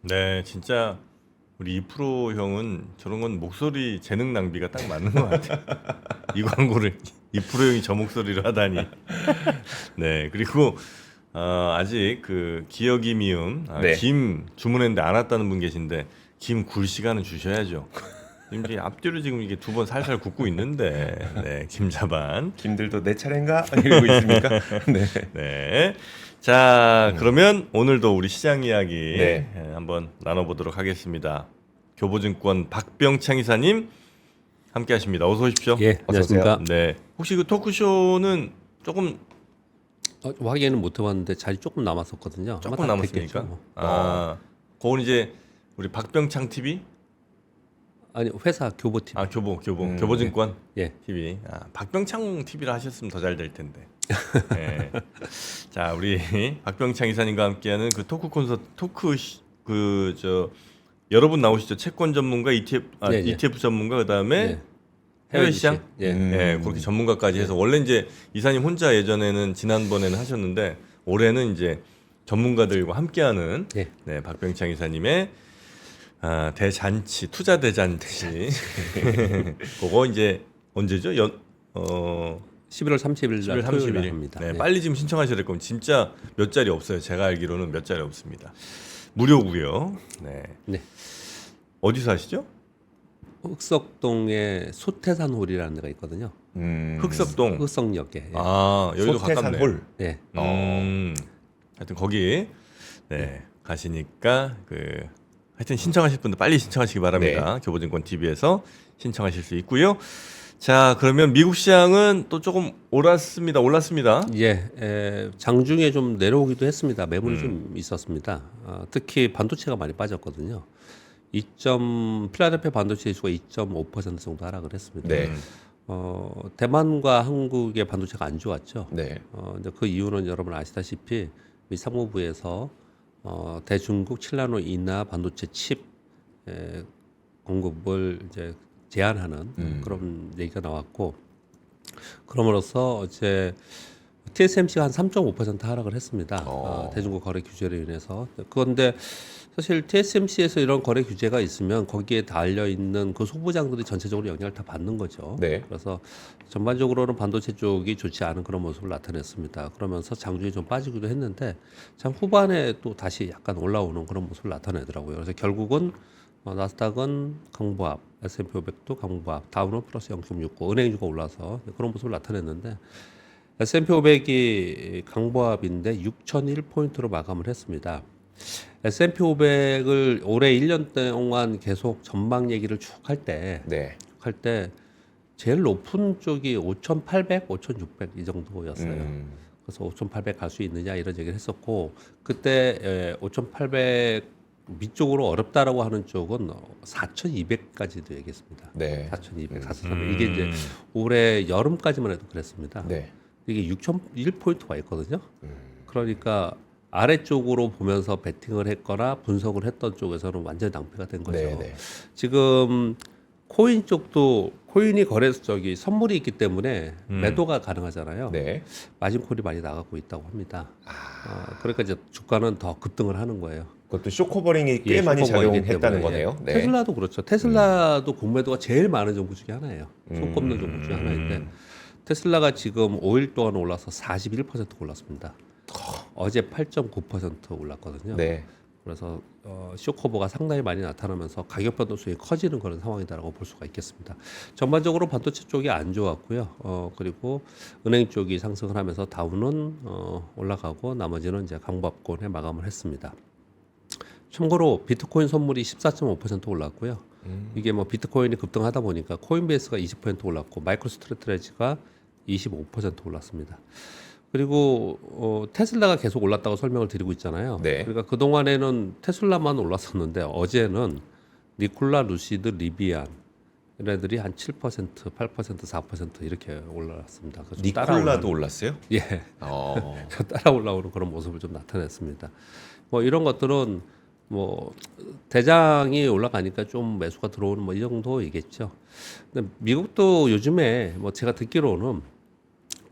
네, 진짜 우리 2프로 형은 저런 건 목소리 재능 낭비가 딱 맞는 것 같아요. 이 광고를 2프로 형이 저 목소리로 하다니. 네, 그리고 아직 그 기억이 미음 네. 김 주문했는데 안 왔다는 분 계신데 김 굴 시간은 주셔야죠. 지금 이게 앞뒤로 지금 이게 두 번 살살 굽고 있는데, 네, 김자반. 김들도 내 차례인가 이러고 있습니까? 네. 네. 자, 그러면 오늘도 우리 시장 이야기 네. 한번 나눠보도록 하겠습니다. 교보증권 박병창 이사님 함께 하십니다. 어서 오십시오. 예, 안녕하십니까. 네. 혹시 그 토크쇼는 조금 확인은 못 해봤는데 자리 조금 남았었거든요. 아마 조금 다 남았습니까? 됐겠죠, 뭐. 그건 이제 우리 박병창 TV? 아니 회사 교보 팀. 교보증권 예. TV. 박병창 TV를 하셨으면 더 잘 될 텐데. 네. 자, 우리 박병창 이사님과 함께하는 그 토크 콘서트 여러분 나오시죠? 채권 전문가, 예. ETF 전문가 그다음에 예. 해외 시장? 예. 네, 그렇게 전문가까지 해서 원래 이제 이사님 혼자 예전에는 지난번에는 하셨는데 올해는 이제 전문가들과 함께하는 예. 네, 박병창 이사님의 대잔치, 투자 대잔치. 그거 이제 언제죠? 11월 30일 날 11월 토요일 날 30일. 합니다. 네, 예. 빨리 지금 신청하셔야 될 거면 진짜 몇 자리 없어요. 제가 알기로는 몇 자리 없습니다. 무료고요. 네. 네. 어디서 하시죠? 흑석동에 소태산홀이라는 데가 있거든요. 흑석동. 흑석역에. 예. 여기도 가깝네. 소태산홀. 예. 하여튼 거기 가시니까 하여튼 신청하실 분들 빨리 신청하시기 바랍니다. 교보증권 TV에서 신청하실 수 있고요. 자, 그러면 미국 시장은 또 조금 올랐습니다. 장중에 좀 내려오기도 했습니다. 매물이 좀 있었습니다. 특히 반도체가 많이 빠졌거든요. 필라델피아 반도체 지수가 2.5% 정도 하락을 했습니다. 네. 대만과 한국의 반도체가 안 좋았죠. 네. 근데 그 이유는 여러분 아시다시피 미 상무부에서 대중국 7나노 이하 반도체 칩 공급을 이제 제한하는 그런 얘기가 나왔고, 그럼으로써 이제 TSMC가 한 3.5% 하락을 했습니다. 대중국 거래 규제로 인해서. 그런데 사실 TSMC에서 이런 거래 규제가 있으면 거기에 달려 있는 그 소부장들이 전체적으로 영향을 다 받는 거죠. 네. 그래서 전반적으로는 반도체 쪽이 좋지 않은 그런 모습을 나타냈습니다. 그러면서 장중에 좀 빠지기도 했는데 장 후반에 또 다시 약간 올라오는 그런 모습을 나타내더라고요. 그래서 결국은 나스닥은 강보합, S&P 500도 강보합, 다우는 플러스 0.69, 은행주가 올라서 그런 모습을 나타냈는데 S&P 500이 강보합인데 6,001포인트로 마감을 했습니다. S&P 500을 올해 1년 동안 계속 전망 얘기를 쭉 할 때 네. 제일 높은 쪽이 5,800, 5,600 이 정도였어요. 그래서 5,800 갈 수 있느냐 이런 얘기를 했었고, 그때 5,800 밑쪽으로 어렵다라고 하는 쪽은 4,200까지도 얘기했습니다. 네. 4,200, 4,300. 이게 이제 올해 여름까지만 해도 그랬습니다. 네. 이게 6,001포인트가 있거든요. 그러니까 아래쪽으로 보면서 베팅을 했거나 분석을 했던 쪽에서는 완전히 낭비가 된 거죠. 네, 네. 지금 코인 쪽도 코인이 선물이 있기 때문에 매도가 가능하잖아요. 네. 마진콜이 많이 나가고 있다고 합니다. 그러니까 이제 주가는 더 급등을 하는 거예요. 그것도 쇼커버링이 꽤 예, 많이 쇼커버링이기 작용했다는 때문에. 거네요. 네. 테슬라도 그렇죠. 테슬라도 공매도가 제일 많은 종목 중에 하나예요. 손 꼽는 종목 중에 하나인데 테슬라가 지금 5일 동안 올라서 41% 올랐습니다. 어제 8.9% 올랐거든요. 네. 그래서 쇼커버가 상당히 많이 나타나면서 가격 변동성이 커지는 그런 상황이다라고 볼 수가 있겠습니다. 전반적으로 반도체 쪽이 안 좋았고요. 그리고 은행 쪽이 상승을 하면서 다우는 올라가고 나머지는 이제 강보합권에 마감을 했습니다. 참고로 비트코인 선물이 14.5% 올랐고요. 이게 뭐 비트코인이 급등하다 보니까 코인베이스가 20% 올랐고 마이크로스트래티지가 25% 올랐습니다. 그리고 테슬라가 계속 올랐다고 설명을 드리고 있잖아요. 네. 그러니까 그 동안에는 테슬라만 올랐었는데 어제는 니콜라, 루시드, 리비안 얘네들이 한 7%, 8%, 4% 이렇게 올라왔습니다. 그래서 좀 니콜라도 올랐어요? 예, 어. 따라 올라오는 그런 모습을 좀 나타냈습니다. 뭐 이런 것들은 뭐 대장이 올라가니까 좀 매수가 들어오는 뭐 이 정도이겠죠. 근데 미국도 요즘에 뭐 제가 듣기로는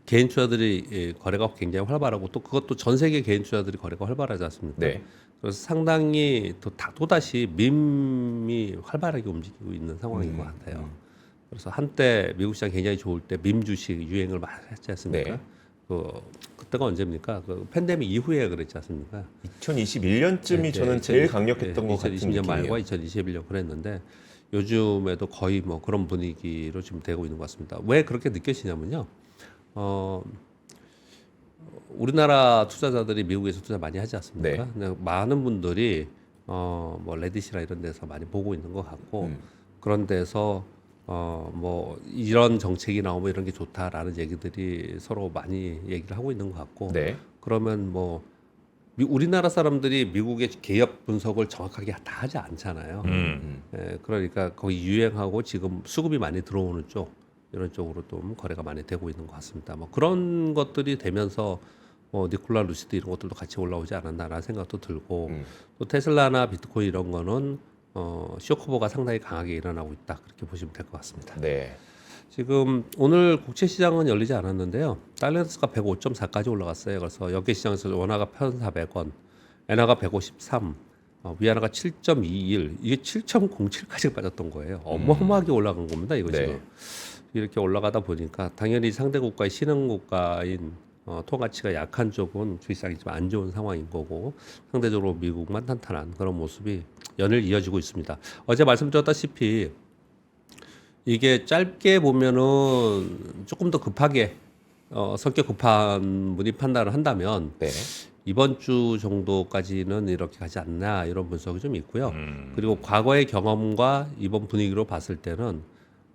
개인 투자들이 거래가 굉장히 활발하고 또 그것도 전 세계 개인 투자들이 거래가 활발하지 않습니까? 네. 그래서 상당히 또다시 밈이 활발하게 움직이고 있는 상황인 것 같아요. 그래서 한때 미국 시장 굉장히 좋을 때 밈 주식 유행을 많이 했지 않습니까? 네. 그때가 언제입니까? 그 팬데믹 이후에 그랬지 않습니까? 2021년쯤이 저는 제일 강력했던 것 같은 2020년 느낌이에요. 말과 2021년 그랬는데 요즘에도 거의 뭐 그런 분위기로 지금 되고 있는 것 같습니다. 왜 그렇게 느껴지냐면요. 우리나라 투자자들이 미국에서 투자 많이 하지 않습니까? 네. 근데 많은 분들이 뭐 레딧이나 이런 데서 많이 보고 있는 것 같고 그런 데서 뭐 이런 정책이 나오면 이런 게 좋다라는 얘기들이 서로 많이 얘기를 하고 있는 것 같고 네. 그러면 뭐 우리나라 사람들이 미국의 개업 분석을 정확하게 다 하지 않잖아요. 그러니까 거기 유행하고 지금 수급이 많이 들어오는 쪽 이런 쪽으로 좀 거래가 많이 되고 있는 것 같습니다. 뭐 그런 것들이 되면서 니콜라 루시드 이런 것들도 같이 올라오지 않았나라는 생각도 들고 또 테슬라나 비트코인 이런 거는 쇼커버가 상당히 강하게 일어나고 있다 그렇게 보시면 될 것 같습니다. 네. 지금 오늘 국채 시장은 열리지 않았는데요. 달러스가 105.4까지 올라갔어요. 그래서 여기 시장에서 원화가 1,400원, 엔화가 153, 위안화가 7.21, 이게 7.07까지 빠졌던 거예요. 어마어마하게 올라간 겁니다. 이거 네. 지금 이렇게 올라가다 보니까 당연히 상대 국가의 신흥 국가인 통가치가 약한 쪽은 주식시장이 좀 안 좋은 상황인 거고 상대적으로 미국만 탄탄한 그런 모습이 연일 이어지고 있습니다. 어제 말씀드렸다시피 이게 짧게 보면은 조금 더 급하게 성격 급한 분이 판단을 한다면 네. 이번 주 정도까지는 이렇게 가지 않나 이런 분석이 좀 있고요. 그리고 과거의 경험과 이번 분위기로 봤을 때는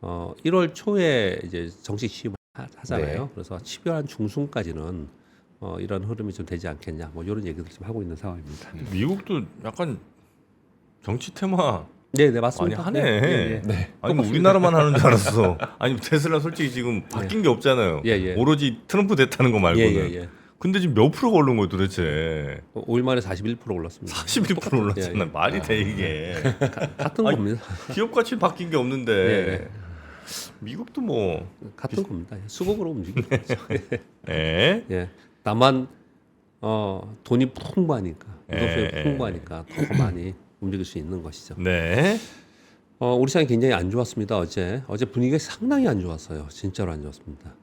1월 초에 이제 정식 취임을 하잖아요. 네. 그래서 12월 한 중순까지는 이런 흐름이 좀 되지 않겠냐 뭐 이런 얘기들 좀 하고 있는 상황입니다. 미국도 약간 정치 테마 네, 네 많이 맞습니다. 하네. 예, 예. 아니 뭐 우리나라만 하는 줄 알았어. 아니 테슬라 솔직히 지금 바뀐 게 없잖아요. 예, 예. 오로지 트럼프 됐다는 거 예, 말고는. 예, 예. 근데 지금 몇 프로가 오른 거예요 도대체? 5일 만에 41% 올랐습니다. 41% 올랐잖아. 예, 예. 말이 돼 이게. 같은 아니, 겁니다. 기업 가치 바뀐 게 없는데 예, 미국도 뭐 같은 겁니다. 수급으로 움직이는 거죠. 예. 예. 다만 돈이 풍부하니까 예, 무속세가 풍부하니까 더 많이 움직일 수 있는 것이죠. 네. 우리 시장이 굉장히 안 좋았습니다. 어제 분위기가 상당히 안 좋았어요. 진짜로 안 좋았습니다.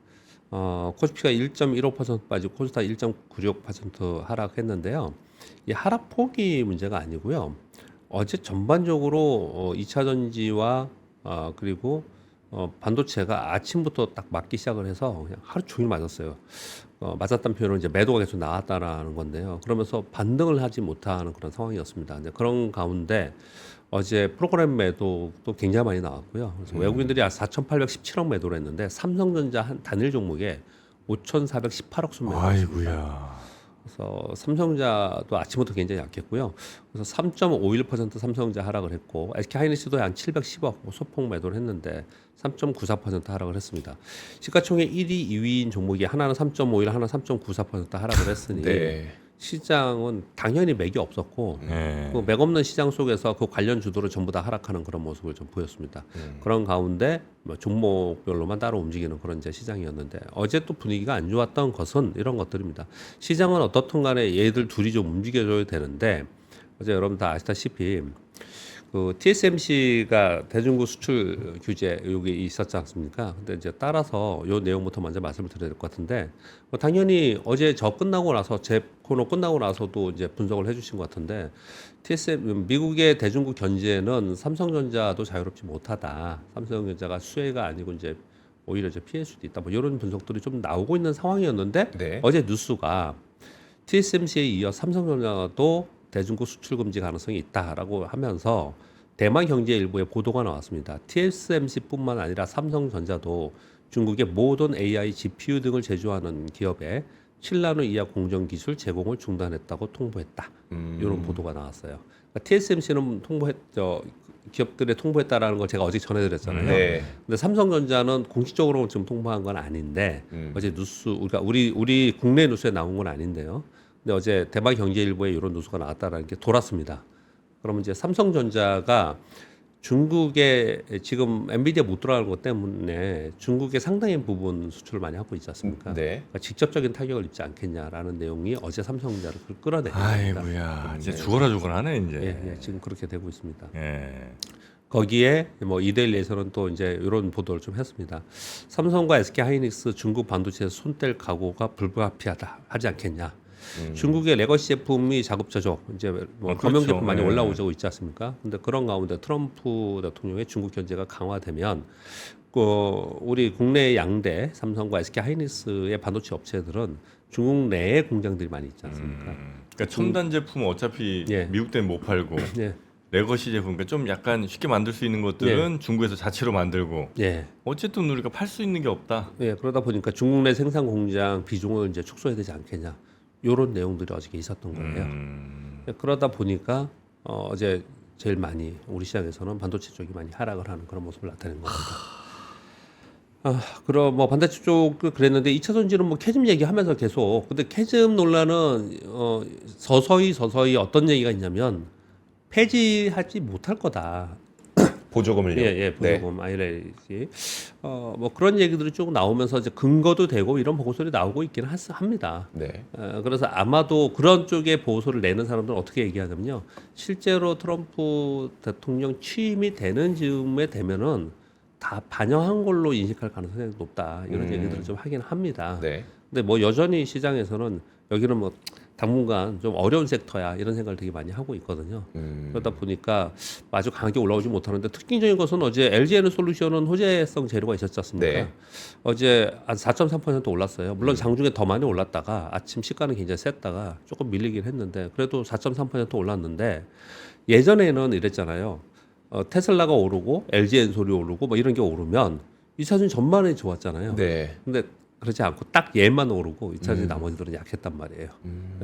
코스피가 1.15% 빠지고 코스닥 1.96% 하락했는데요. 이 하락폭이 문제가 아니고요. 어제 전반적으로 2차 전지와 그리고 반도체가 아침부터 딱 맞기 시작을 해서 그냥 하루 종일 맞았어요. 맞았다는 표현은 이제 매도가 계속 나왔다라는 건데요. 그러면서 반등을 하지 못하는 그런 상황이었습니다. 근데 그런 가운데 어제 프로그램 매도도 굉장히 많이 나왔고요. 그래서 외국인들이 4,817억 매도를 했는데 삼성전자 한 단일 종목에 5,418억 순 매도했습니다. 아이고야. 그래서 삼성전자도 아침부터 굉장히 약했고요. 그래서 3.51% 삼성전자 하락을 했고 SK하이닉스도 한 710억 소폭 매도를 했는데 3.94% 하락을 했습니다. 시가총액 1위, 2위인 종목이 하나는 3.51, 하나는 3.94% 하락을 했으니 네. 시장은 당연히 맥이 없었고 네. 그 맥 없는 시장 속에서 그 관련 주도를 전부 다 하락하는 그런 모습을 좀 보였습니다. 그런 가운데 뭐 종목별로만 따로 움직이는 그런 이제 시장이었는데 어제 또 분위기가 안 좋았던 것은 이런 것들입니다. 시장은 어떻든 간에 얘들 둘이 좀 움직여줘야 되는데 어제 여러분 다 아시다시피 그 TSMC가 대중국 수출 규제 여기 있었지 않습니까? 근데 이제 따라서 요 내용부터 먼저 말씀을 드려야 될 것 같은데 당연히 어제 저 끝나고 나서 제 코너 끝나고 나서도 이제 분석을 해주신 것 같은데 미국의 대중국 견제는 삼성전자도 자유롭지 못하다. 삼성전자가 수혜가 아니고 이제 오히려 이제 피할 수도 있다. 뭐 이런 분석들이 좀 나오고 있는 상황이었는데 네. 어제 뉴스가 TSMC에 이어 삼성전자도 대중국 수출 금지 가능성이 있다라고 하면서 대만 경제 일부의 보도가 나왔습니다. TSMC뿐만 아니라 삼성전자도 중국의 모든 AI, GPU 등을 제조하는 기업에 7나노 이하 공정 기술 제공을 중단했다고 통보했다. 이런 보도가 나왔어요. 그러니까 TSMC는 기업들에 통보했다라는 걸 제가 어제 전해드렸잖아요. 네. 근데 삼성전자는 공식적으로 지금 통보한 건 아닌데 어제 뉴스 우리 국내 뉴스에 나온 건 아닌데요. 근데 어제 대만 경제일보에 이런 뉴스가 나왔다라는 게 돌았습니다. 그러면 이제 삼성전자가 중국에 지금 엔비디아 못 들어가는 것 때문에 중국에 상당히 부분 수출을 많이 하고 있지 않습니까? 네. 그러니까 직접적인 타격을 입지 않겠냐라는 내용이 어제 삼성전자를 끌어내고 있습니다. 아이고야, 이제 죽어라 이제. 예, 지금 그렇게 되고 있습니다. 예. 거기에 뭐 이데일리에서는 또 이제 이런 보도를 좀 했습니다. 삼성과 SK 하이닉스 중국 반도체에 손 뗄 각오가 불가피하다 하지 않겠냐. 중국의 레거시 제품이 자급자족 이제 뭐 그렇죠. 검용 제품 많이 예. 올라오고 있지 않습니까? 근데 그런 가운데 트럼프 대통령의 중국 견제가 강화되면 우리 국내 양대 삼성과 SK 하이닉스의 반도체 업체들은 중국 내에 공장들이 많이 있지 않습니까? 그러니까 첨단 제품은 어차피 예. 미국 때는 못 팔고 예, 레거시 제품, 그러니까 좀 약간 쉽게 만들 수 있는 것들은 중국에서 자체로 만들고 예. 어쨌든 우리가 팔 수 있는 게 없다. 예, 그러다 보니까 중국 내 생산 공장 비중을 이제 축소해야 되지 않겠냐. 이런 내용들이 어저께 있었던 거예요. 예, 그러다 보니까 어제 제일 많이 우리 시장에서는 반도체 쪽이 많이 하락을 하는 그런 모습을 나타낸 겁니다. 그럼 뭐 반도체 쪽을 그랬는데 2차 전지는 뭐 캐즘 얘기하면서 계속 근데 캐즘 논란은 서서히 어떤 얘기가 있냐면 폐지하지 못할 거다. 보조금을요. 예, 보조금 IRA지. 뭐 그런 얘기들이 쭉 나오면서 이제 근거도 되고 이런 보고서들이 나오고 있기는 합니다. 네. 그래서 아마도 그런 쪽에 보고서를 내는 사람들은 어떻게 얘기하냐면요. 실제로 트럼프 대통령 취임이 되는 즈음에 되면은 다 반영한 걸로 인식할 가능성이 높다. 이런 얘기들을 좀 하긴 합니다. 네. 근데 뭐 여전히 시장에서는 여기는 뭐 당분간 좀 어려운 섹터야 이런 생각을 되게 많이 하고 있거든요. 그러다 보니까 아주 강하게 올라오지 못하는데 특징적인 것은 어제 LG에너솔루션은 호재성 재료가 있었지 않습니까? 네. 어제 한 4.3% 올랐어요. 물론 장중에 더 많이 올랐다가 아침 시가는 굉장히 셌다가 조금 밀리긴 했는데 그래도 4.3% 올랐는데 예전에는 이랬잖아요. 테슬라가 오르고 LG엔솔이 오르고 뭐 이런 게 오르면 2차전 전반에 좋았잖아요. 네. 근데 그렇지 않고 딱 얘만 오르고 2차전에 나머지들은 약했단 말이에요.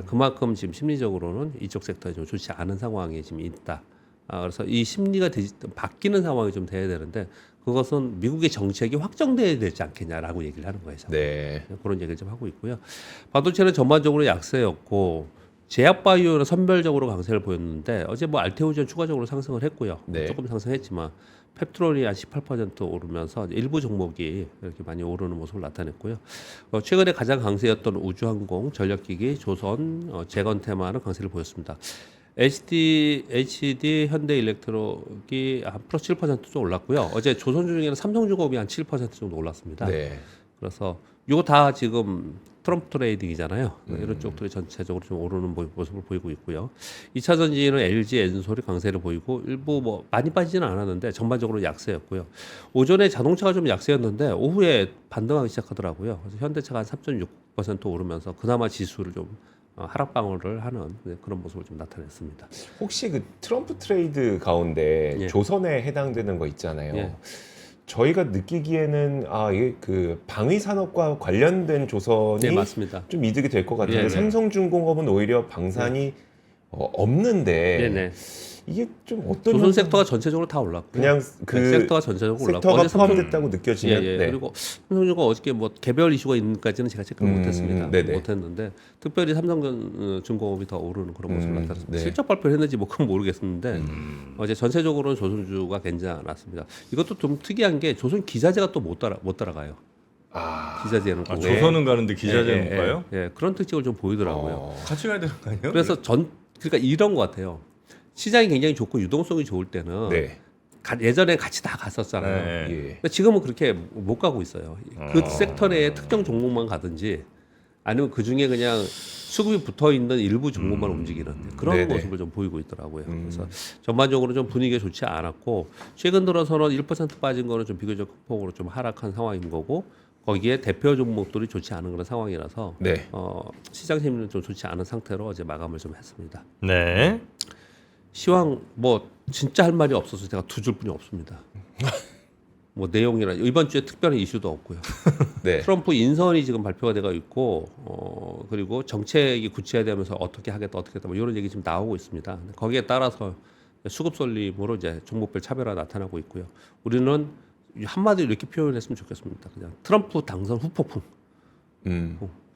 그만큼 지금 심리적으로는 이쪽 섹터에 좀 좋지 않은 상황이 지금 있다. 그래서 이 심리가 바뀌는 상황이 좀 돼야 되는데 그것은 미국의 정책이 확정돼야 되지 않겠냐라고 얘기를 하는 거예요. 네. 그런 얘기를 좀 하고 있고요. 반도체는 전반적으로 약세였고 제약바이오는 선별적으로 강세를 보였는데 어제 뭐 알테오젠 추가적으로 상승을 했고요. 네. 조금 상승했지만 펩트론이 한 18% 오르면서 일부 종목이 이렇게 많이 오르는 모습을 나타냈고요. 최근에 가장 강세였던 우주항공, 전력기기, 조선, 재건테마는 강세를 보였습니다. HD 현대일렉트록이 한 7% 올랐고요. 어제 조선중공업이나 삼성중공업이 한 7% 정도 올랐습니다. 네. 그래서 이거 다 지금 트럼프 트레이딩이잖아요. 이런 쪽들이 전체적으로 좀 오르는 모습을 보이고 있고요. 2차 전지는 LG, 엔솔이 강세를 보이고 일부 뭐 많이 빠지지는 않았는데 전반적으로 약세였고요. 오전에 자동차가 좀 약세였는데 오후에 반등하기 시작하더라고요. 그래서 현대차가 한 3.6% 오르면서 그나마 지수를 좀 하락 방어를 하는 그런 모습을 좀 나타냈습니다. 혹시 그 트럼프 트레이드 가운데 예. 조선에 해당되는 거 있잖아요. 예. 저희가 느끼기에는 이게 그 방위 산업과 관련된 조선이 네, 맞습니다. 좀 이득이 될 것 같은데 예, 네. 삼성중공업은 오히려 방산이 없는데 네네. 이게 좀 어떤 조선 섹터가 전체적으로 다 올랐고 그냥 그 섹터가 전체적으로 올랐고 섹터가 어제 삼성- 포함됐다고 느껴지면 예. 네. 그리고 삼성전자가 어저께 뭐 개별 이슈가 있는까지는 제가 체크를 못했습니다. 네네. 못했는데 특별히 삼성중공업이 더 오르는 그런 모습을 나타났습니다. 네. 실적 발표를 했는지 뭐 그건 모르겠는데 어제 전체적으로는 조선주가 괜찮았습니다. 이것도 좀 특이한 게 조선 기자재가 또 못 따라가요. 기자재는 꼭. 조선은 가는데 기자재는 못 예, 가요? 예, 그런 특징을 좀 보이더라고요. 같이 가야 되는 거 아니에요? 그래서 그러니까 이런 것 같아요. 시장이 굉장히 좋고 유동성이 좋을 때는 네. 예전에 같이 다 갔었잖아요. 네. 예. 근데 지금은 그렇게 못 가고 있어요. 그 섹터 내에 특정 종목만 가든지 아니면 그 중에 그냥 수급이 붙어 있는 일부 종목만 움직이는 그런 네네. 모습을 좀 보이고 있더라고요. 그래서 전반적으로 좀 분위기가 좋지 않았고 최근 들어서는 1% 빠진 거는 좀 비교적 큰 폭으로 좀 하락한 상황인 거고 거기에 대표 종목들이 좋지 않은 그런 상황이라서 네. 시장 심리는 좀 좋지 않은 상태로 어제 마감을 좀 했습니다. 네. 시황 뭐 진짜 할 말이 없어서 제가 두 줄뿐이 없습니다. 뭐 내용이나 이번 주에 특별한 이슈도 없고요. 네. 트럼프 인선이 지금 발표가 되고 있고 그리고 정책이 구체화되면서 어떻게 하겠다 뭐 이런 얘기 지금 나오고 있습니다. 거기에 따라서 수급 쏠림으로 이제 종목별 차별화 나타나고 있고요. 우리는 한마디로 이렇게 표현했으면 좋겠습니다. 그냥 트럼프 당선 후폭풍.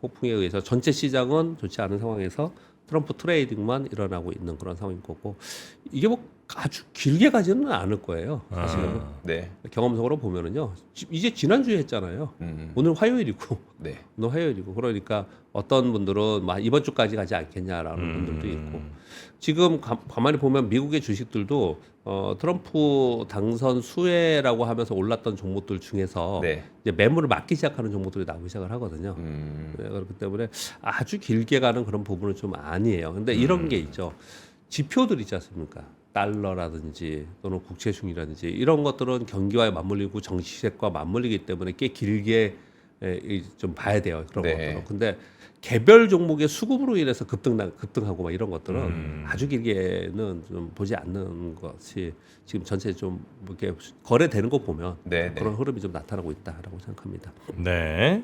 폭풍에 의해서 전체 시장은 좋지 않은 상황에서 트럼프 트레이딩만 일어나고 있는 그런 상황인 거고 이게 뭐 아주 길게 가지는 않을 거예요. 사실은 아, 네. 경험적으로 보면은요. 이제 지난주에 했잖아요. 오늘 화요일이고 네. 오늘 화요일이고 그러니까 어떤 분들은 막 이번 주까지 가지 않겠냐라는 분들도 있고 지금 가만히 보면 미국의 주식들도 트럼프 당선 수혜라고 하면서 올랐던 종목들 중에서 네. 이제 매물을 맞기 시작하는 종목들이 나오기 시작을 하거든요. 네, 그렇기 때문에 아주 길게 가는 그런 부분은 좀 아니에요. 근데 이런 게 있죠. 지표들 있지 않습니까? 달러라든지 또는 국채중이라든지 이런 것들은 경기와 맞물리고 정치색과 맞물리기 때문에 꽤 길게 좀 봐야 돼요. 그런 네. 것들은. 근데 개별 종목의 수급으로 인해서 급등하고 막 이런 것들은 아주 길게는 좀 보지 않는 것이 지금 전체 좀 이렇게 거래되는 거 보면 네, 그런 흐름이 좀 나타나고 있다라고 생각합니다. 네.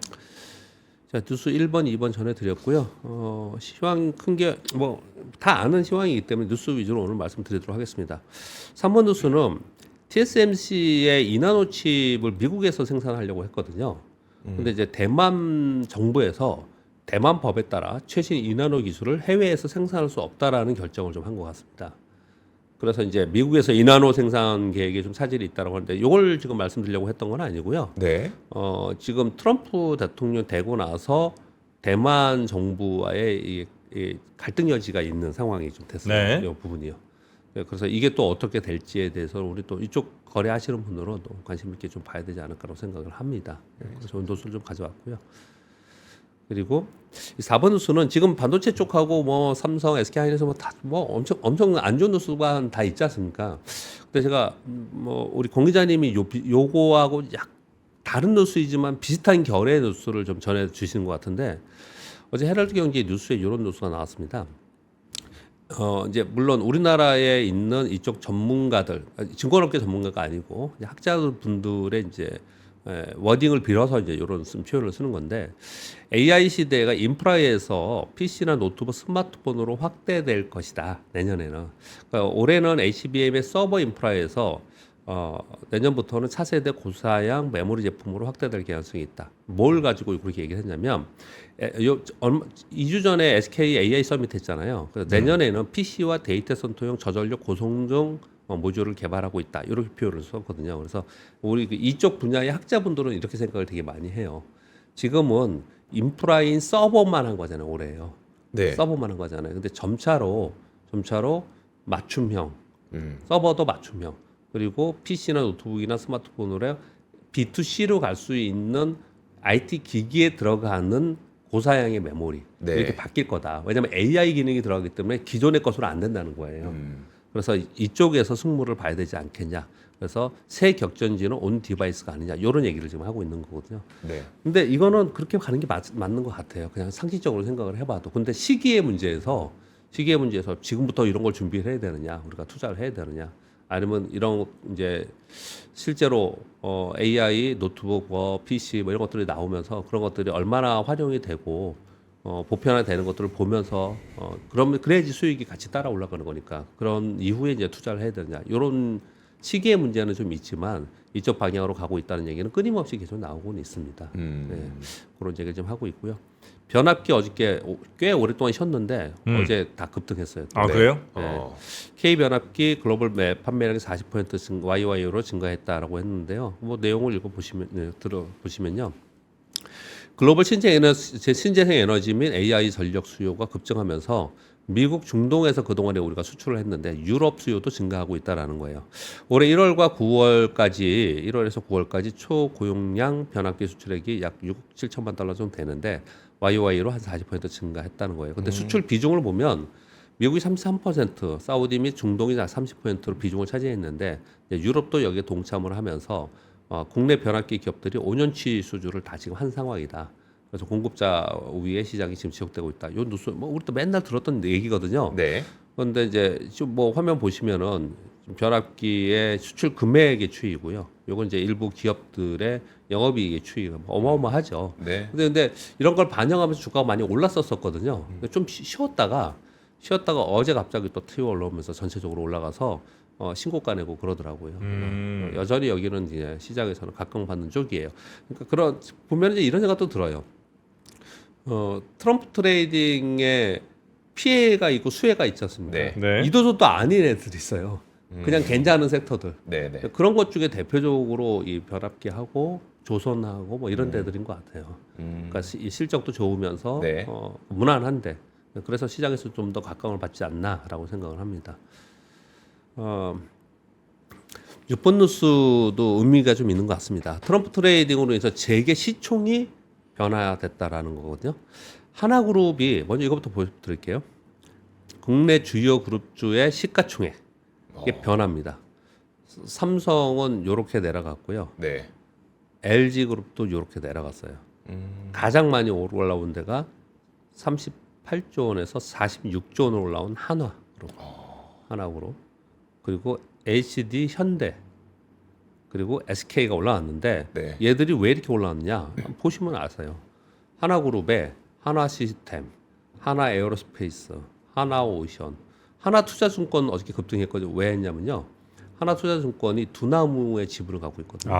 자, 뉴스 1번, 2번 전해드렸고요. 시황 큰 게 뭐 다 아는 시황이기 때문에 뉴스 위주로 오늘 말씀드리도록 하겠습니다. 3번 뉴스는 TSMC의 이나노 칩을 미국에서 생산하려고 했거든요. 근데 이제 대만 정부에서 대만 법에 따라 최신 이나노 기술을 해외에서 생산할 수 없다라는 결정을 좀 한 것 같습니다. 그래서 이제 미국에서 이나노 생산 계획에 좀 차질이 있다고 하는데 이걸 지금 말씀드리려고 했던 건 아니고요. 네. 지금 트럼프 대통령 되고 나서 대만 정부와의 이 갈등 여지가 있는 상황이 좀 됐어요. 네. 이 부분이요. 네, 그래서 이게 또 어떻게 될지에 대해서 우리 또 이쪽 거래하시는 분들은 또 관심 있게 좀 봐야 되지 않을까라고 생각을 합니다. 네, 그래서 좋은 도수를 좀 가져왔고요. 그리고 이 4번 뉴스는 지금 반도체 쪽하고 뭐 삼성, SK 하이닉스 뭐 엄청 안 좋은 뉴스가 다 있지 않습니까? 근데 제가 뭐 우리 공 기자님이 요거하고 약 다른 뉴스이지만 비슷한 결의 뉴스를 좀 전해 주시는 것 같은데 어제 헤럴드 경제 뉴스에 이런 뉴스가 나왔습니다. 이제 물론 우리나라에 있는 이쪽 전문가들, 증권업계 전문가가 아니고 학자분들의 이제 워딩을 빌어서 이제 이런 표현을 쓰는 건데 AI 시대가 인프라에서 PC나 노트북, 스마트폰으로 확대될 것이다. 내년에는. 그러니까 올해는 HBM의 서버 인프라에서 내년부터는 차세대 고사양 메모리 제품으로 확대될 가능성이 있다. 뭘 가지고 그렇게 얘기를 했냐면 2주 전에 SK AI 서밋 했잖아요. 그래서 내년에는 PC와 데이터 센터용 저전력 고성능 모듈을 개발하고 있다. 이렇게 표현을 썼거든요. 그래서 우리 이쪽 분야의 학자분들은 이렇게 생각을 되게 많이 해요. 지금은 인프라인 서버만 한 거잖아요. 올해요. 네. 서버만 한 거잖아요. 근데 점차로 맞춤형, 서버도 맞춤형, 그리고 PC나 노트북이나 스마트폰으로 B2C로 갈 수 있는 IT 기기에 들어가는 고사양의 메모리 네. 이렇게 바뀔 거다. 왜냐하면 AI 기능이 들어가기 때문에 기존의 것으로 안 된다는 거예요. 그래서 이쪽에서 승부를 봐야 되지 않겠냐. 그래서 새 격전지는 온 디바이스가 아니냐. 이런 얘기를 지금 하고 있는 거거든요. 네. 근데 이거는 그렇게 가는 게 맞는 것 같아요. 그냥 상식적으로 생각을 해봐도. 근데 시기의 문제에서 지금부터 이런 걸 준비를 해야 되느냐, 우리가 투자를 해야 되느냐, 아니면 이런 이제 실제로 AI 노트북, PC 뭐 이런 것들이 나오면서 그런 것들이 얼마나 활용이 되고 보편화되는 것들을 보면서 그러면 그래야지 수익이 같이 따라 올라가는 거니까 그런 이후에 이제 투자를 해야 되느냐, 이런 시기의 문제는 좀 있지만 이쪽 방향으로 가고 있다는 얘기는 끊임없이 계속 나오고는 있습니다. 네, 그런 얘기를 좀 하고 있고요. 변압기 어저께 꽤 오랫동안 쉬었는데 어제 다 급등했어요. 아, 그래요? 네. K 변압기 글로벌 판매량이 40% 증가, YY로 증가했다라고 했는데요. 뭐 내용을 읽어 보시면 들어보시면요. 글로벌 신재생 에너지 및 AI 전력 수요가 급증하면서 미국 중동에서 그동안에 우리가 수출을 했는데 유럽 수요도 증가하고 있다라는 거예요. 올해 1월에서 9월까지 초고용량 변압기 수출액이 약 6억 7천만 달러 정도 되는데 YY로 한 40% 증가했다는 거예요. 근데 수출 비중을 보면 미국이 33%, 사우디 및 중동이 30%로 비중을 차지했는데 유럽도 여기에 동참을 하면서 국내 변압기 기업들이 5년치 수주를 다 지금 한 상황이다. 그래서 공급자 위에 시장이 지금 지속되고 있다. 요 뉴스 뭐 우리도 맨날 들었던 얘기거든요. 네. 그런데 이제 좀 뭐 화면 보시면은 변압기의 수출 금액의 추이고요. 요건 이제 일부 기업들의 영업이익의 추이가 어마어마하죠. 네. 근데 이런 걸 반영하면서 주가가 많이 올랐었거든요. 좀 쉬었다가 어제 갑자기 또 튀어 올라오면서 전체적으로 올라가서 신고가 내고 그러더라고요. 여전히 여기는 이제 시장에서는 각광받는 쪽이에요. 그러니까 보면 이제 이런 생각도 들어요. 트럼프 트레이딩에 피해가 있고 수혜가 있지 않습니까? 네. 네. 이도저도 아닌 애들이 있어요. 그냥 괜찮은 섹터들. 네, 네. 그런 것 중에 대표적으로 이 벼락기하고 조선하고 뭐 이런 데들인 것 같아요. 그러니까 이 실적도 좋으면서 네. 무난한데 그래서 시장에서 좀 더 각광을 받지 않나라고 생각을 합니다. 6번 뉴스도 의미가 좀 있는 것 같습니다. 트럼프 트레이딩으로 인해서 재계 시총이 변화됐다라는 거거든요. 하나그룹이 먼저 이것부터 보여드릴게요. 국내 주요 그룹주의 시가총액 이게 변화입니다. 삼성은 이렇게 내려갔고요. 네. LG그룹도 이렇게 내려갔어요. 가장 많이 올라온 데가 38조 원에서 46조 원으로 올라온 한화그룹, 하나그룹, 그리고 HD 현대, 그리고 SK가 올라왔는데 네. 얘들이 왜 이렇게 올라왔느냐 보시면 아세요. 하나그룹에 하나시스템, 하나에어로스페이스, 하나오션, 하나투자증권 어저께 급등했거든요. 왜 했냐면요. 하나투자증권이 두나무의 지분을 갖고 있거든요.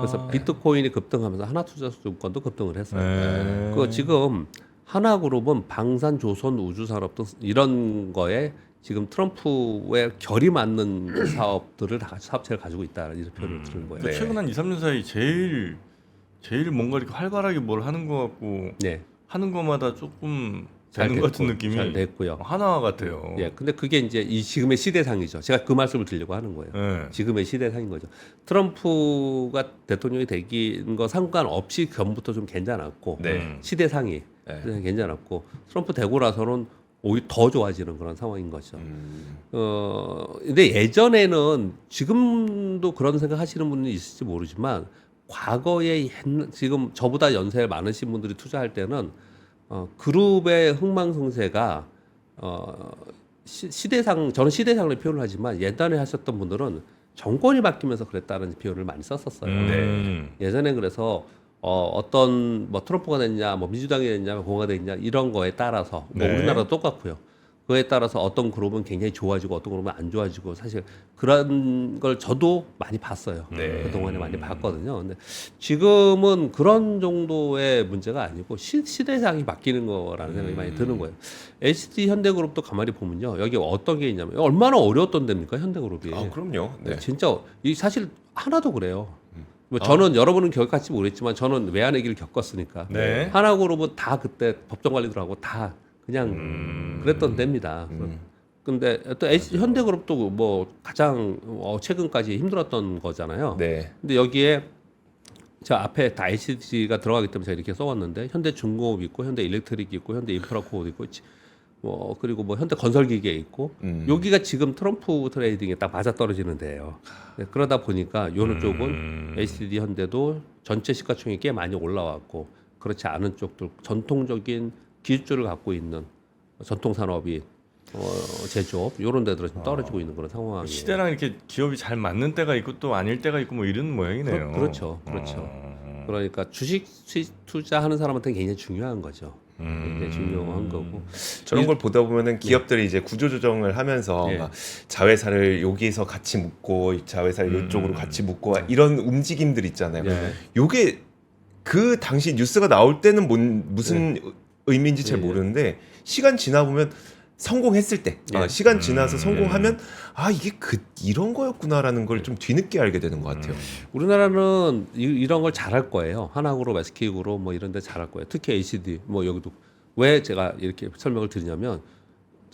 그래서 비트코인이 급등하면서 하나투자증권도 급등을 했어요. 네. 그 지금 하나그룹은 방산, 조선, 우주산업 등 이런 거에 지금 트럼프의 결이 맞는 사업들을 다 사업체를 가지고 있다 이런 표현을 드는 거예요. 그 최근 한 2, 3년 사이 제일 뭔가 이렇게 활발하게 뭘 하는 것 같고 네, 하는 것마다 조금 잘 되는 것 같은 됐고, 느낌이 잘 됐고요. 하나 같아요. 예, 근데 그게 이제 이 지금의 시대상이죠. 제가 그 말씀을 드리려고 하는 거예요. 네. 지금의 시대상인 거죠. 트럼프가 대통령이 되긴 거 상관없이 전부터 좀 괜찮았고 네. 시대상이 네. 괜찮았고 트럼프 되고 나서는 오히려 더 좋아지는 그런 상황인 거죠. 근데 예전에는 지금도 그런 생각 하시는 분이 있을지 모르지만 과거에 지금 저보다 연세 많으신 분들이 투자할 때는 그룹의 흥망성쇠가 시대상 저는 시대상을 표현을 하지만 예전에 하셨던 분들은 정권이 바뀌면서 그랬다는 표현을 많이 썼었어요. 예전에 그래서 어떤 뭐 트럼프가 됐냐, 뭐 민주당이 됐냐, 공화가 됐냐 이런 거에 따라서 뭐 네. 우리나라도 똑같고요. 그에 따라서 어떤 그룹은 굉장히 좋아지고 어떤 그룹은 안 좋아지고 사실 그런 걸 저도 많이 봤어요. 네. 그동안에 많이 봤거든요. 근데 지금은 그런 정도의 문제가 아니고 시대상이 바뀌는 거라는 생각이 많이 드는 거예요. HD 현대그룹도 가만히 보면요. 여기 어떤 게 있냐면 얼마나 어려웠던 데입니까 현대그룹이. 아, 그럼요. 네. 진짜 이 사실 하나도 그래요. 뭐 저는 여러분은 겪을지 모르겠지만 저는 외환의 길을 겪었으니까 네. 하나그룹은 다 그때 법정 관리들하고 다 그냥 그랬던 때입니다. 근데 또 현대그룹도 뭐 가장 최근까지 힘들었던 거잖아요. 네. 근데 여기에 저 앞에 다 HD가 들어가기 때문에 제가 이렇게 써왔는데 현대중공업 있고 현대일렉트릭 있고 현대인프라코드 있고 뭐 그리고 뭐 현대건설기계 있고 여기가 지금 트럼프 트레이딩에 딱 맞아 떨어지는 데예요. 네, 그러다 보니까 요는 쪽은 HD 현대도 전체 시가총액이 꽤 많이 올라왔고 그렇지 않은 쪽들 전통적인 기술을 갖고 있는 전통 산업이 제조업 이런 데들은 좀 떨어지고 있는 그런 상황이에요. 시대랑 이렇게 기업이 잘 맞는 때가 있고 또 아닐 때가 있고 뭐 이런 모양이네요. 그렇죠. 그러니까 주식 투자하는 사람한테는 굉장히 중요한 거죠. 굉장히 중요한 거고. 저런 걸 보다 보면은 기업들이 이제 구조 조정을 하면서 예. 막 자회사를 여기서 같이 묶고 자회사를 이쪽으로 같이 묶고 이런 움직임들 있잖아요. 예. 요게 그 당시 뉴스가 나올 때는 무슨 의미인지 잘 예. 모르는데 시간 지나 보면 성공했을 때 예. 시간 지나서 성공하면 이게 이런 거였구나라는 걸 좀 뒤늦게 알게 되는 것 같아요. 우리나라는 이런 걸 잘할 거예요. 하나그룹, SK그룹 뭐 이런 데 잘할 거예요. 특히 HD 뭐 여기도 왜 제가 이렇게 설명을 드리냐면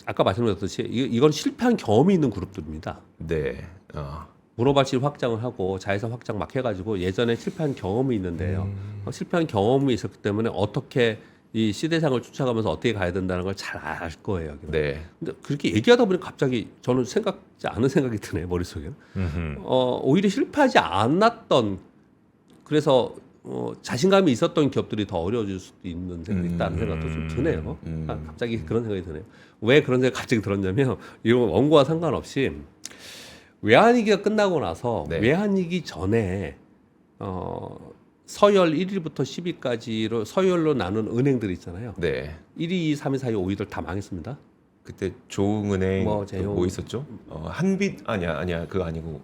아까 말씀드렸듯이 이건 실패한 경험이 있는 그룹들입니다. 네. 문어발실 확장을 하고 자회사 확장 막 해가지고 예전에 실패한 경험이 있는데요. 실패한 경험이 있었기 때문에 어떻게 이 시대상을 쫓아가면서 어떻게 가야 된다는 걸 잘 알 거예요. 여기는. 네. 근데 그렇게 얘기하다 보니 갑자기 저는 생각지 않은 생각이 드네 머릿속에. 오히려 실패하지 않았던 그래서 자신감이 있었던 기업들이 더 어려워질 수도 있는 생각이 있다는 생각도 좀 드네요. 갑자기 그런 생각이 드네요. 왜 그런 생각이 갑자기 들었냐면 이건 원고와 상관없이 외환위기가 끝나고 나서 네. 외환위기 전에 서열 1위부터 10위까지로 서열로 나눈 은행들 있잖아요. 네. 1위, 2위, 3위, 4위, 5위들 다 망했습니다. 그때 조흥은행 뭐 뭐, 제용. 있었죠? 한빛 아니야 그거 아니고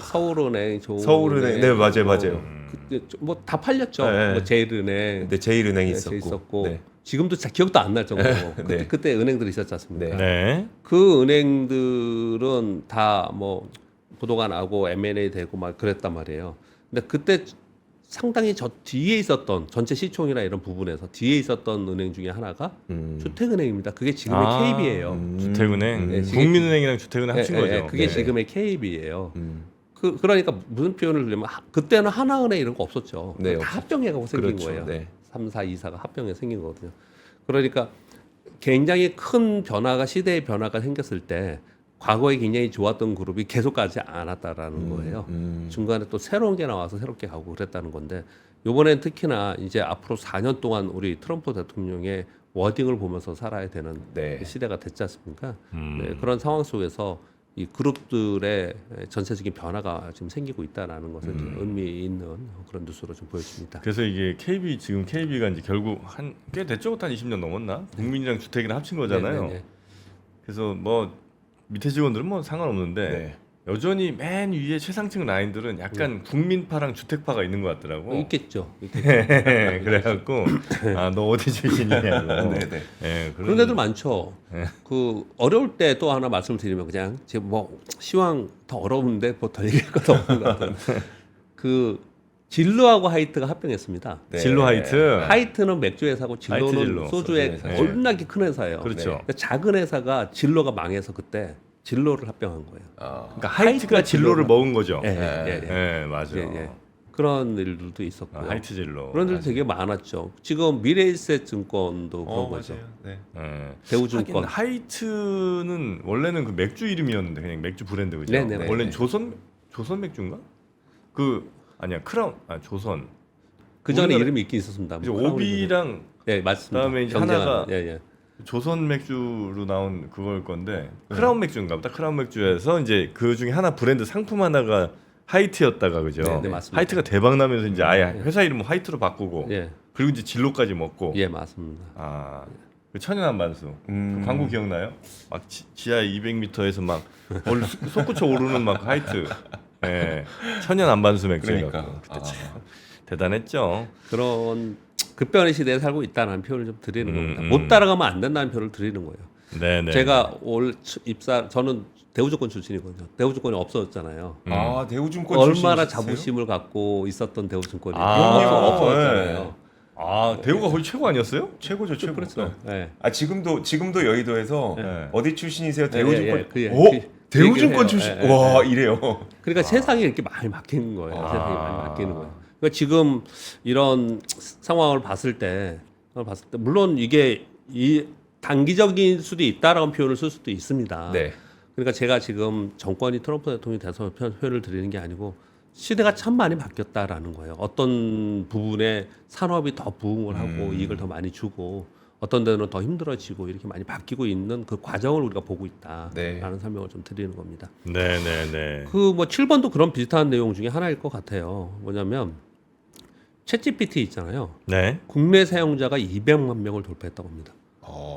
서울은행, 서울은행 네 맞아요. 그때 뭐 다 팔렸죠. 네. 뭐 제일은행, 근데 제일은행 네, 있었고 있었고 네. 지금도 잘 기억도 안 날 정도로 네. 그때 은행들이 있었지 않습니까? 네. 그 은행들은 다 뭐 부도가 나고 M&A 되고 막 그랬단 말이에요. 근데 그때 상당히 저 뒤에 있었던 전체 시총이나 이런 부분에서 뒤에 있었던 은행 중에 하나가 주택은행입니다. 그게 지금의 KB예요. 주택은행, 네, 지금- 국민은행이랑 주택은행 합친 거죠. 그게 네. 지금의 KB예요. 그러니까 무슨 표현을 들으면 그때는 하나은행 이런 거 없었죠. 네, 다 합병해가고 생긴 그렇죠. 거예요. 네. 3, 4, 2사가 합병해 생긴 거거든요. 그러니까 굉장히 큰 변화가 시대의 변화가 생겼을 때 과거에 굉장히 좋았던 그룹이 계속 가지 않았다라는 거예요. 중간에 또 새로운 게 나와서 새롭게 가고 그랬다는 건데 이번엔 특히나 이제 앞으로 4년 동안 우리 트럼프 대통령의 워딩을 보면서 살아야 되는 네. 시대가 됐지 않습니까? 네, 그런 상황 속에서 이 그룹들의 전체적인 변화가 지금 생기고 있다라는 것을 좀 의미 있는 그런 뉴스로 좀 보여집니다. 그래서 이게 KB 지금 KB가 이제 결국 한 꽤 됐죠, 한 20년 넘었나? 국민이랑 주택이랑 합친 거잖아요. 네. 그래서 뭐 밑에 직원들은 뭐 상관없는데 네. 여전히 맨 위에 최상층 라인들은 약간 국민파랑 주택파가 있는 것 같더라고. 있겠죠. 그래갖고 아 너 어디 출신이냐고. 네, 네. 예, 그런 데들 많죠. 그 어려울 때 또 하나 말씀드리면 그냥 지금 뭐 시황 더 어려운데 뭐 더 얘기할 것도 없는 것 같은 그 진로하고 하이트가 합병했습니다. 네. 진로 하이트. 하이트는 맥주 회사고 진로는 하이트 진로. 소주의 소주 회사죠. 겁나게 큰 회사예요. 그렇죠. 그러니까 작은 회사가 진로가 망해서 그때 진로를 합병한 거예요. 그러니까 하이트가 진로를 먹은 거죠. 예, 네. 예, 예. 예, 맞아요. 예, 예. 그런 일들도 있었고요. 하이트 진로. 그런 일도 되게 많았죠. 지금 미래에셋 증권도 그런 거죠. 네. 예. 대우증권. 하긴 하이트는 원래는 그 맥주 이름이었는데 그냥 맥주 브랜드 그죠? 네네. 원래는 네. 조선 맥주인가? 그 아니야 크라운 조선. 그 전에 우리나라- 이름이 있긴 있었습니다. 이제 크라운이 오비랑 네, 맞습니다. 그다음에 이제 경쟁하는, 하나가 예, 예. 조선 맥주로 나온 그걸 건데 크라운 맥주인가 보다. 크라운 맥주에서 이제 그 중에 하나 브랜드 상품 하나가 하이트였다가 그죠? 네, 네, 맞습니다. 하이트가 대박 나면서 이제 아예 회사 이름을 하이트로 바꾸고 예, 그리고 이제 진로까지 먹고 예, 맞습니다. 그 천연한반수 그 광고 기억나요? 막 지하 200m에서 막 솟구쳐 오르는 막 하이트. 예. 천연한반수 맥주. 그러니까. 그때 참 대단했죠. 그런 급변의 시대에 살고 있다는 표현을 좀 드리는 겁니다. 음. 못 따라가면 안 된다는 표현을 드리는 거예요. 네네. 제가 올 입사 저는 대우증권 출신이거든요. 대우증권이 없어졌잖아요. 대우증권 얼마나 출신이셨어요? 자부심을 갖고 있었던 대우증권이 아, 없어졌잖아요. 대우가 거의 최고 아니었어요? 최고죠, 최고. 그렇죠. 네. 지금도 여의도에서 네. 어디 출신이세요? 네, 대우증권. 예, 예, 오, 그 대우증권 얘기를 출신. 해요. 예, 와, 이래요. 그러니까 세상이 이렇게 많이 바뀌는 거예요. 아. 세상이 많이 바뀌는 거예요. 그러니까 지금 이런 상황을 봤을 때 물론 이게 이 단기적인 수도 있다라는 표현을 쓸 수도 있습니다. 네. 그러니까 제가 지금 정권이 트럼프 대통령이 돼서 표현을 드리는 게 아니고 시대가 참 많이 바뀌었다라는 거예요. 어떤 부분에 산업이 더 부흥을 하고 이익을 더 많이 주고 어떤 데는 더 힘들어지고 이렇게 많이 바뀌고 있는 그 과정을 우리가 보고 있다라는 네. 설명을 좀 드리는 겁니다. 네네네. 그 뭐 7번도 그런 비슷한 내용 중에 하나일 것 같아요. 뭐냐면 챗GPT 있잖아요. 네. 국내 사용자가 200만 명을 돌파했다고 합니다.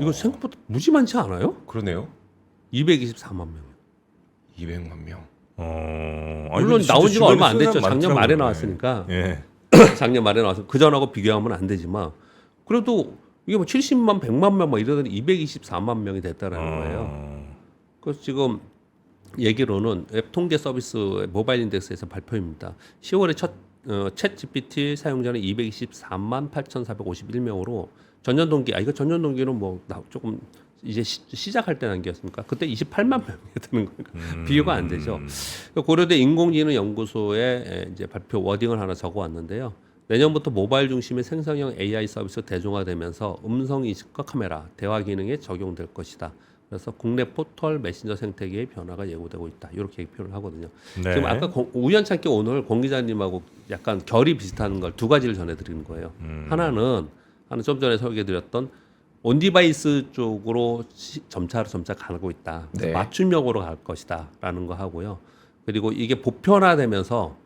이거 생각보다 무지 많지 않아요? 그러네요. 224만 명. 200만 명. 물론 나온 지가 얼마 안 됐죠. 작년 말에 나왔으니까. 예. 작년 말에 나와서 그 전하고 비교하면 안 되지만 그래도 이게 뭐 70만, 100만 명 막 이러더니 224만 명이 됐다라는 거예요. 그래서 지금 얘기로는 웹 통계 서비스 모바일 인덱스에서 발표입니다. 10월에 챗 GPT 사용자는 224만 8,451명으로 전년 동기, 이거 전년 동기는 뭐 조금 이제 시작할 때 단계였습니까? 그때 28만 명이 되는 거니까 비교가 안 되죠. 고려대 인공지능 연구소에 이제 발표 워딩을 하나 적어왔는데요. 내년부터 모바일 중심의 생성형 AI 서비스 대중화되면서 음성 인식과 카메라, 대화 기능에 적용될 것이다. 그래서 국내 포털 메신저 생태계의 변화가 예고되고 있다. 이렇게 표현을 하거든요. 네. 지금 아까 우연찮게 오늘 공 기자님하고 약간 결이 비슷한 걸 두 가지를 전해드리는 거예요. 하나는 좀 전에 소개해드렸던 온디바이스 쪽으로 점차 가고 있다. 그래서 네. 맞춤형으로 갈 것이다라는 거 하고요. 그리고 이게 보편화되면서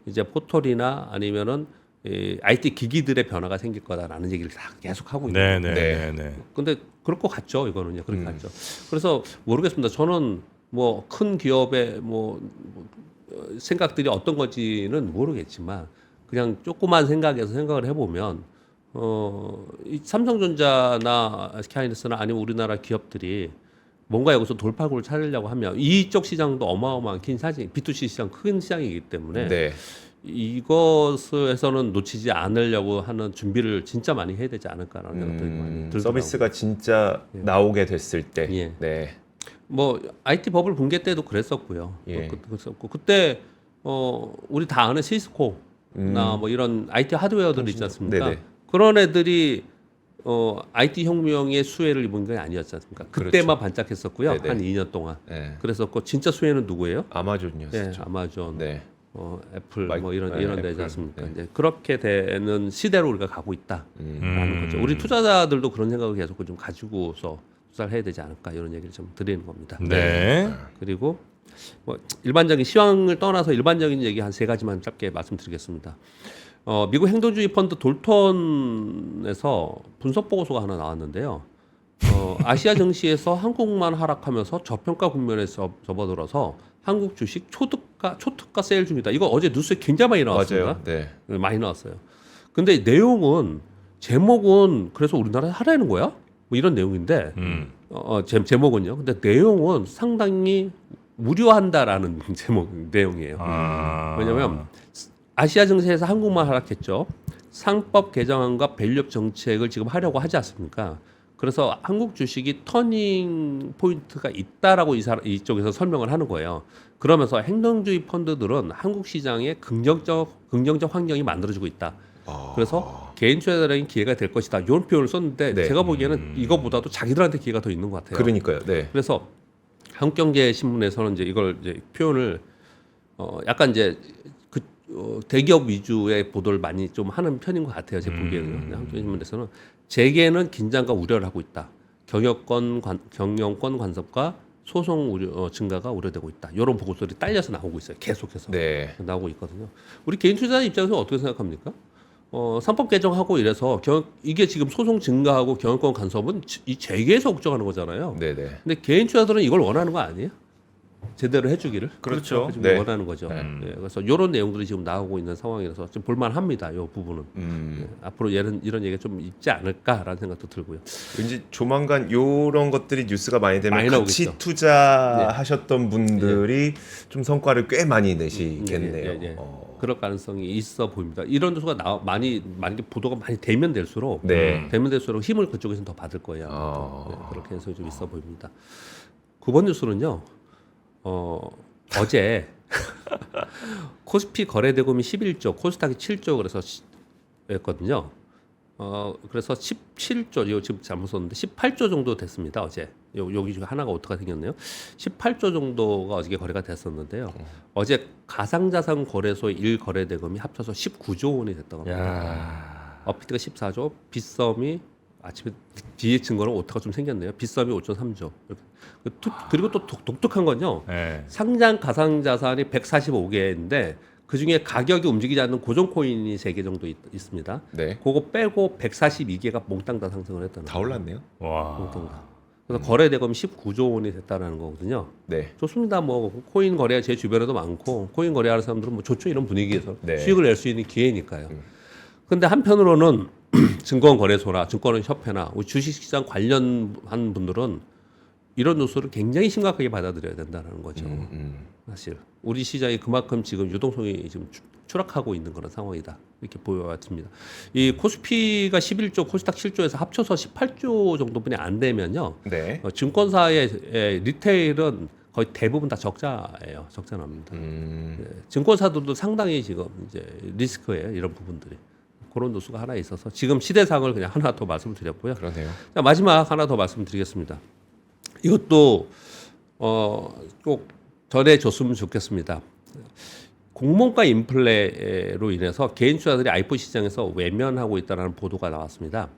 이제 포털이나 아니면은 이 IT 기기들의 변화가 생길 거다라는 얘기를 다 계속 하고 있는 거예요. 네네네. 근데 그럴 것 같죠, 이거는요. 그렇게 같죠. 그래서 모르겠습니다. 저는 뭐 큰 기업의 생각들이 어떤 건지는 모르겠지만 그냥 조그만 생각을 해보면 이 삼성전자나 SK하이닉스나 아니면 우리나라 기업들이 뭔가 여기서 돌파구를 찾으려고 하면 이쪽 시장도 어마어마한 긴 시장, B2C 시장 큰 시장이기 때문에 네. 이것에서는 놓치지 않으려고 하는 준비를 진짜 많이 해야 되지 않을까라는 생각이 많이 들더라고요. 서비스가 진짜 나오게 됐을 때. 예. 네. 뭐 IT 버블 붕괴 때도 그랬었고요. 예. 그랬었고 그때 우리 다 아는 시스코나 뭐 이런 IT 하드웨어들 있지 않습니까? 네네. 그런 애들이 IT 혁명의 수혜를 입은 게 아니었지 않습니까? 그때만 반짝했었고요. 네네. 한 2년 동안. 네. 그랬었고 진짜 수혜는 누구예요? 아마존이었죠. 아마존, 네. 애플 마이- 뭐 이런 네, 데지 애플. 않습니까? 네. 이제 그렇게 되는 시대로 우리가 가고 있다라는 거죠. 우리 투자자들도 그런 생각을 계속 좀 가지고서 투자를 해야 되지 않을까 이런 얘기를 좀 드리는 겁니다. 네. 그리고 뭐 일반적인 시황을 떠나서 일반적인 얘기 한 세 가지만 짧게 말씀드리겠습니다. 미국 행동주의 펀드 돌턴에서 분석 보고서가 하나 나왔는데요. 아시아 증시에서 한국만 하락하면서 저평가 국면에 접어들어서 한국 주식 초특가 세일 중이다. 이거 어제 뉴스에 굉장히 많이 나왔습니다. 맞아요. 네. 많이 나왔어요. 근데 내용은 제목은 그래서 우리나라에 하라는 거야? 뭐 이런 내용인데 제목은요. 근데 내용은 상당히 우려한다라는 내용이에요. 왜냐하면 아시아 증시에서 한국만 하락했죠. 상법 개정안과 밸류업 정책을 지금 하려고 하지 않습니까? 그래서 한국 주식이 터닝 포인트가 있다라고 이쪽에서 설명을 하는 거예요. 그러면서 행동주의 펀드들은 한국 시장에 긍정적 환경이 만들어지고 있다. 그래서 개인 투자자에게 기회가 될 것이다. 이런 표현을 썼는데 네. 제가 보기에는 이거보다도 자기들한테 기회가 더 있는 것 같아요. 그러니까요. 네. 그래서 한국경제신문에서는 이제 이걸 이제 표현을 약간 이제 대기업 위주의 보도를 많이 좀 하는 편인 것 같아요. 제 보기에는 한국경제신문에서는 재계는 긴장과 우려를 하고 있다. 경영권 간섭과 소송 증가가 우려되고 있다. 이런 보고서들이 딸려서 나오고 있어요. 계속해서 네. 나오고 있거든요. 우리 개인 투자자 입장에서 어떻게 생각합니까? 상법 개정하고 이래서 이게 지금 소송 증가하고 경영권 간섭은 이 재계에서 걱정하는 거잖아요. 네네. 근데 개인 투자들은 이걸 원하는 거 아니에요? 제대로 해주기를 그렇죠. 해주길 네. 원하는 거죠. 네, 그래서 이런 내용들이 지금 나오고 있는 상황이라서 좀 볼만합니다. 이 부분은 앞으로 이런 얘기가 좀 있지 않을까라는 생각도 들고요. 왠지 조만간 요런 것들이 뉴스가 많이 되면 많이 같이 나오겠죠. 투자하셨던 분들이 좀 성과를 꽤 많이 내시겠네요. 예. 그럴 가능성이 있어 보입니다. 이런 뉴스가 만약에 보도가 많이 되면 될수록 힘을 그쪽에서 더 받을 거예요. 네, 그렇게 해서 좀 있어 보입니다. 9번 뉴스는요. 어제 코스피 거래 대금이 11조, 코스닥이 7조 그래서 였거든요. 그래서 17조, 이거 지금 잘못 썼는데 18조 정도 됐습니다. 어제 여기 중에 하나가 어떻게 생겼네요. 18조 정도가 어저께 거래가 됐었는데요. 어제 가상자산 거래소의 1거래 대금이 합쳐서 19조 원이 됐다고 합니다. 업비트가 14조, 빗썸이 아침에 뒤에 증거는 오타가 좀 생겼네요. 빗썸이 5.3조. 그리고 또 독특한 건요. 네. 상장 가상자산이 145개인데 그 중에 가격이 움직이지 않는 고정 코인이 3개 정도 있습니다. 네. 그거 빼고 142개가 몽땅 다 상승을 했다는 다 올랐네요. 와. 몽땅 다. 그래서 거래 대금이 19조 원이 됐다는 거거든요. 네. 좋습니다. 뭐 코인 거래가 제 주변에도 많고 코인 거래하는 사람들은 뭐 좋죠. 이런 분위기에서 네. 수익을 낼 수 있는 기회니까요. 근데 한편으로는 증권거래소나 증권협회나 주식시장 관련한 분들은 이런 뉴스를 굉장히 심각하게 받아들여야 된다는 거죠. 사실 우리 시장이 그만큼 지금 유동성이 지금 추락하고 있는 그런 상황이다 이렇게 보여집니다. 이 코스피가 11조, 코스닥 7조에서 합쳐서 18조 정도뿐이 안 되면요. 네. 증권사의 리테일은 거의 대부분 다 적자예요. 적자납니다. 음. 증권사들도 상당히 지금 이제 리스크예요. 이런 부분들이. 그런 뉴스가 하나 있어서 지금 시대상을 그냥 하나 더 말씀을 드렸고요. 그러네요. 자, 마지막 하나 더 말씀드리겠습니다. 이것도 꼭 전해줬으면 좋겠습니다. 공모가 인플레로 인해서 개인 투자들이 IPO 시장에서 외면하고 있다는 보도가 나왔습니다.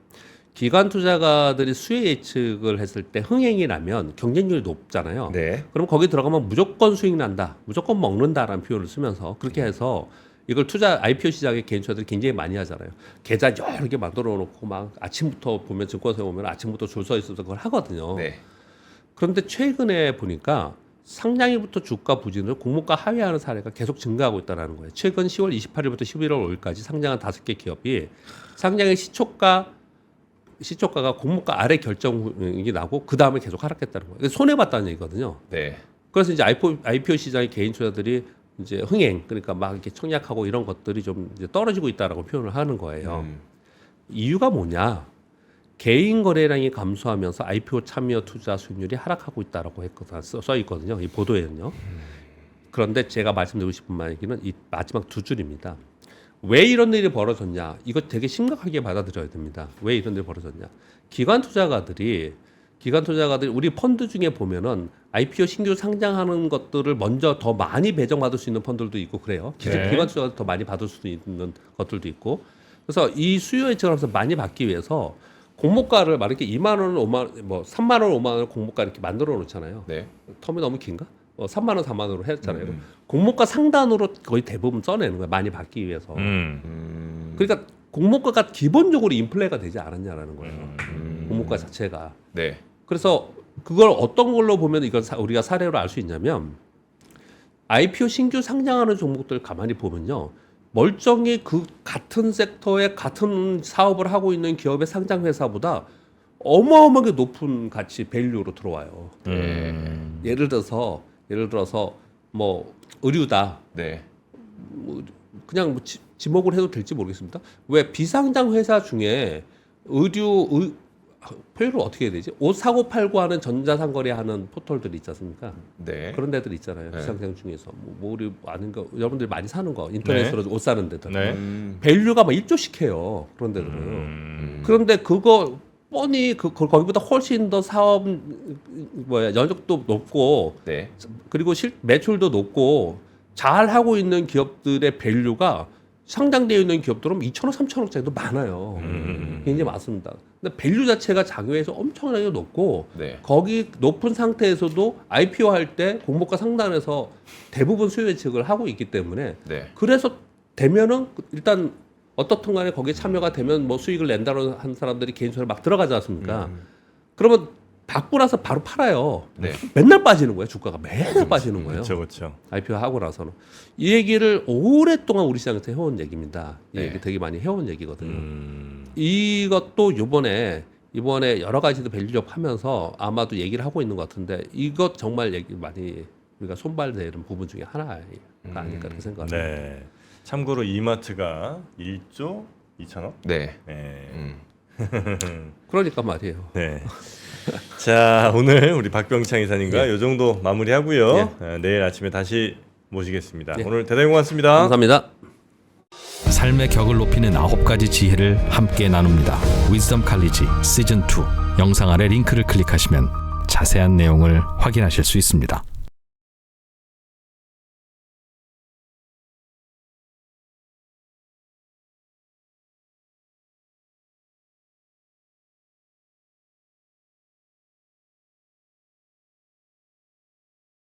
기관 투자가들이 수혜 예측을 했을 때 흥행이 나면 경쟁률이 높잖아요. 네. 그럼 거기 들어가면 무조건 수익 난다, 무조건 먹는다라는 표현을 쓰면서 그렇게 해서 이걸 IPO 시장에 개인 투자들이 굉장히 많이 하잖아요. 계좌 여러 개 만들어 놓고 막 아침부터 보면 증권사에 오면 아침부터 줄 서 있어서 그걸 하거든요. 네. 그런데 최근에 보니까 상장일부터 주가 부진으로 공모가 하회하는 사례가 계속 증가하고 있다는 거예요. 최근 10월 28일부터 11월 5일까지 상장한 5개 기업이 상장의 시초가가 공모가 아래 결정이 나고 그 다음에 계속 하락했다는 거예요. 손해 봤다는 얘기거든요. 네. 그래서 이제 IPO 시장의 개인 투자들이 이제 흥행, 그러니까 막 이렇게 청약하고 이런 것들이 좀 이제 떨어지고 있다라고 표현을 하는 거예요. 이유가 뭐냐? 개인 거래량이 감소하면서 IPO 참여 투자 수익률이 하락하고 있다라고 써 있거든요. 이 보도에는요. 그런데 제가 말씀드리고 싶은 얘기는 이 마지막 두 줄입니다. 왜 이런 일이 벌어졌냐? 이거 되게 심각하게 받아들여야 됩니다. 왜 이런 일이 벌어졌냐? 기관 투자가들이 우리 펀드 중에 보면은 IPO 신규 상장하는 것들을 먼저 더 많이 배정받을 수 있는 펀드들도 있고 그래요. 네. 기관 투자가 더 많이 받을 수도 있는 것들도 있고. 그래서 이 수요 예측을 하면서 많이 받기 위해서 공모가를 막 이렇게 2만 원, 5만 원, 뭐 3만 원, 5만 원 공모가 이렇게 만들어 놓잖아요. 네. 텀이 너무 긴가? 3만 원, 4만 원으로 했잖아요. 공모가 상단으로 거의 대부분 써내는 거예요. 많이 받기 위해서. 그러니까 공모가가 기본적으로 인플레가 되지 않았냐라는 거예요. 공모가 자체가. 네. 그래서 그걸 어떤 걸로 보면 이건 우리가 사례로 알 수 있냐면 IPO 신규 상장하는 종목들 가만히 보면요. 멀쩡히 그 같은 섹터에 같은 사업을 하고 있는 기업의 상장 회사보다 어마어마하게 높은 가치 밸류로 들어와요. 예를 들어서 뭐 의류다. 네. 뭐 그냥 뭐 지목을 해도 될지 모르겠습니다. 왜 비상장 회사 중에 표현을 어떻게 해야 되지? 옷 사고 팔고 하는 전자상거래 하는 포털들이 있지 않습니까? 네. 그런 데들 있잖아요. 네. 비상장 중에서 뭐 우리 아는 거 여러분들이 많이 사는 거 인터넷으로 옷 사는 데들. 네. 밸류가 막 1조씩 해요. 그런 데들은. 그런데 그거 뻔히 거기보다 훨씬 더 사업 연적도 높고 네. 그리고 매출도 높고 잘 하고 있는 기업들의 밸류가 상장되어 있는 기업들은 2천억, 3천억짜리도 많아요. 굉장히 많습니다. 근데 밸류 자체가 장외에서 엄청나게 높고 네. 거기 높은 상태에서도 IPO 할 때 공모가 상단에서 대부분 수요 예측을 하고 있기 때문에 네. 그래서 되면은 일단 어떻든 간에 거기에 참여가 되면 뭐 수익을 낸다는 한 사람들이 개인 투자를 막 들어가지 않습니까? 그러면 받고 나서 바로 팔아요. 네. 맨날 빠지는 거예요. 주가가 맨날 빠지는 거예요. 그렇죠. IPO 하고 나서는 이 얘기를 오랫동안 우리 시장에서 해온 얘기입니다. 이 네. 얘기 되게 많이 해온 얘기거든요. 이것도 이번에 여러 가지도 밸류업 하면서 아마도 얘기를 하고 있는 것 같은데 이것 정말 얘기 많이 우리가 손발되는 부분 중에 하나가 아닐까 그렇게 생각합니다. 네. 참고로 이마트가 1조 2천억. 네. 네. 그러니까 말이에요. 네. 자, 오늘 우리 박병창 이사님과 예. 이 정도 마무리하고요. 내일 아침에 다시 모시겠습니다. 예. 오늘 대단히 고맙습니다. 감사합니다. 삶의 격을 높이는 9가지 지혜를 함께 나눕니다. 위즈덤 칼리지 시즌 2 영상 아래 링크를 클릭하시면 자세한 내용을 확인하실 수 있습니다.